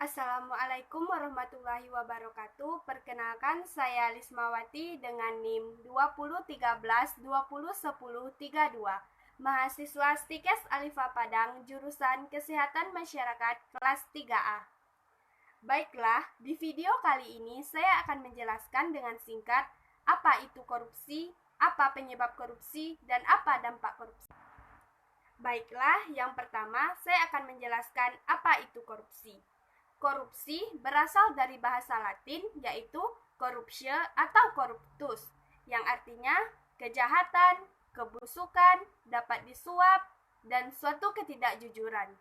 Assalamualaikum warahmatullahi wabarakatuh. Perkenalkan, saya Lismawati dengan NIM 2013-2010-32, mahasiswa Stikes Alifa Padang, jurusan Kesehatan Masyarakat kelas 3A. Baiklah, di video kali ini saya akan menjelaskan dengan singkat apa itu korupsi, apa penyebab korupsi, dan apa dampak korupsi. Baiklah, yang pertama saya akan menjelaskan apa itu korupsi. Korupsi berasal dari bahasa Latin yaitu corruptio atau corruptus, yang artinya kejahatan, kebusukan, dapat disuap, dan suatu ketidakjujuran.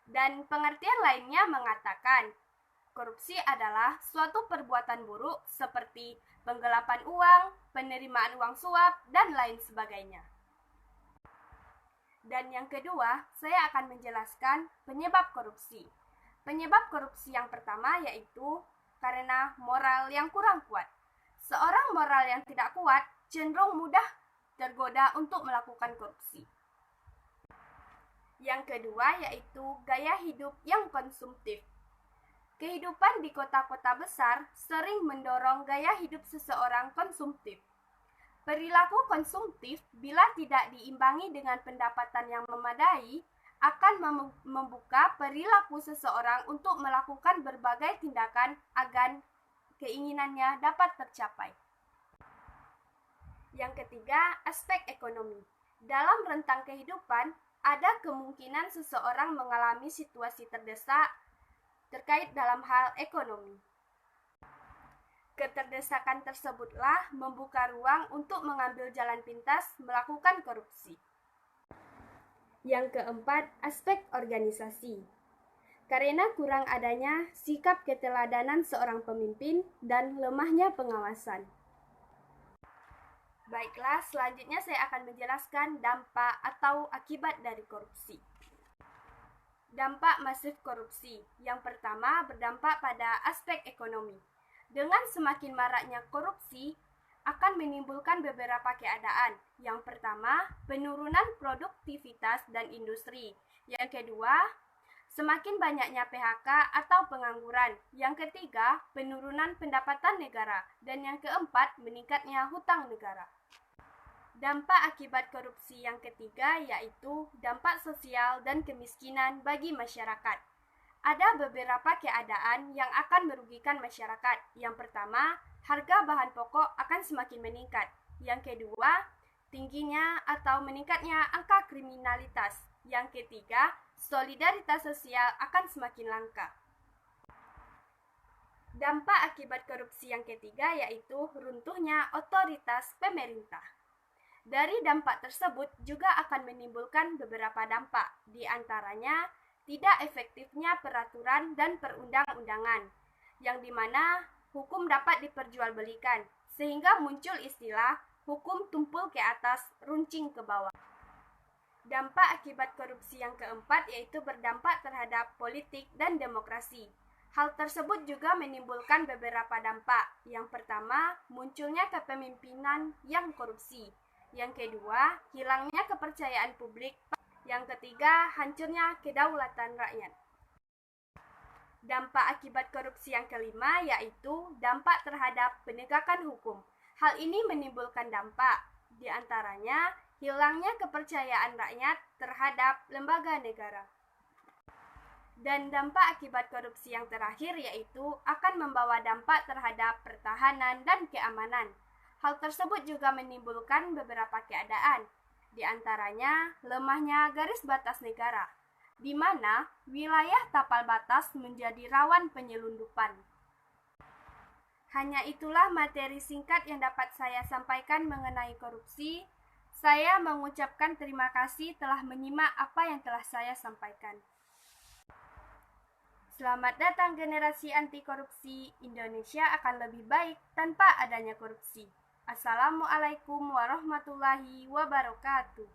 Dan pengertian lainnya mengatakan, korupsi adalah suatu perbuatan buruk seperti penggelapan uang, penerimaan uang suap, dan lain sebagainya. Dan yang kedua, saya akan menjelaskan penyebab korupsi. Penyebab korupsi yang pertama yaitu karena moral yang kurang kuat. Seorang moral yang tidak kuat cenderung mudah tergoda untuk melakukan korupsi. Yang kedua yaitu gaya hidup yang konsumtif. Kehidupan di kota-kota besar sering mendorong gaya hidup seseorang konsumtif. Perilaku konsumtif bila tidak diimbangi dengan pendapatan yang memadai akan membuka perilaku seseorang untuk melakukan berbagai tindakan agar keinginannya dapat tercapai. Yang ketiga, aspek ekonomi. Dalam rentang kehidupan, ada kemungkinan seseorang mengalami situasi terdesak terkait dalam hal ekonomi. Keterdesakan tersebutlah membuka ruang untuk mengambil jalan pintas melakukan korupsi. Yang keempat, aspek organisasi. Karena kurang adanya sikap keteladanan seorang pemimpin dan lemahnya pengawasan. Baiklah, selanjutnya saya akan menjelaskan dampak atau akibat dari korupsi. Dampak masif korupsi. Yang pertama, berdampak pada aspek ekonomi. Dengan semakin maraknya korupsi, akan menimbulkan beberapa keadaan. Yang pertama, penurunan produktivitas dan industri. Yang kedua, semakin banyaknya PHK atau pengangguran. Yang ketiga, penurunan pendapatan negara. Dan yang keempat, meningkatnya hutang negara. Dampak akibat korupsi yang ketiga yaitu dampak sosial dan kemiskinan bagi masyarakat. Ada beberapa keadaan yang akan merugikan masyarakat. Yang pertama, harga bahan pokok akan semakin meningkat. Yang kedua, tingginya atau meningkatnya angka kriminalitas. Yang ketiga, solidaritas sosial akan semakin langka. Dampak akibat korupsi yang ketiga yaitu runtuhnya otoritas pemerintah. Dari dampak tersebut juga akan menimbulkan beberapa dampak, di antaranya tidak efektifnya peraturan dan perundang-undangan, yang dimana hukum dapat diperjualbelikan, sehingga muncul istilah hukum tumpul ke atas, runcing ke bawah. Dampak akibat korupsi yang keempat yaitu berdampak terhadap politik dan demokrasi. Hal tersebut juga menimbulkan beberapa dampak. Yang pertama, munculnya kepemimpinan yang korupsi. Yang kedua, hilangnya kepercayaan publik. Yang ketiga, hancurnya kedaulatan rakyat. Dampak akibat korupsi yang kelima yaitu dampak terhadap penegakan hukum. Hal ini menimbulkan dampak, di antaranya hilangnya kepercayaan rakyat terhadap lembaga negara. Dan dampak akibat korupsi yang terakhir yaitu akan membawa dampak terhadap pertahanan dan keamanan. Hal tersebut juga menimbulkan beberapa keadaan, di antaranya lemahnya garis batas negara, di mana wilayah tapal batas menjadi rawan penyelundupan. Hanya itulah materi singkat yang dapat saya sampaikan mengenai korupsi. Saya mengucapkan terima kasih telah menyimak apa yang telah saya sampaikan. Selamat datang generasi anti korupsi. Indonesia akan lebih baik tanpa adanya korupsi. Assalamualaikum warahmatullahi wabarakatuh.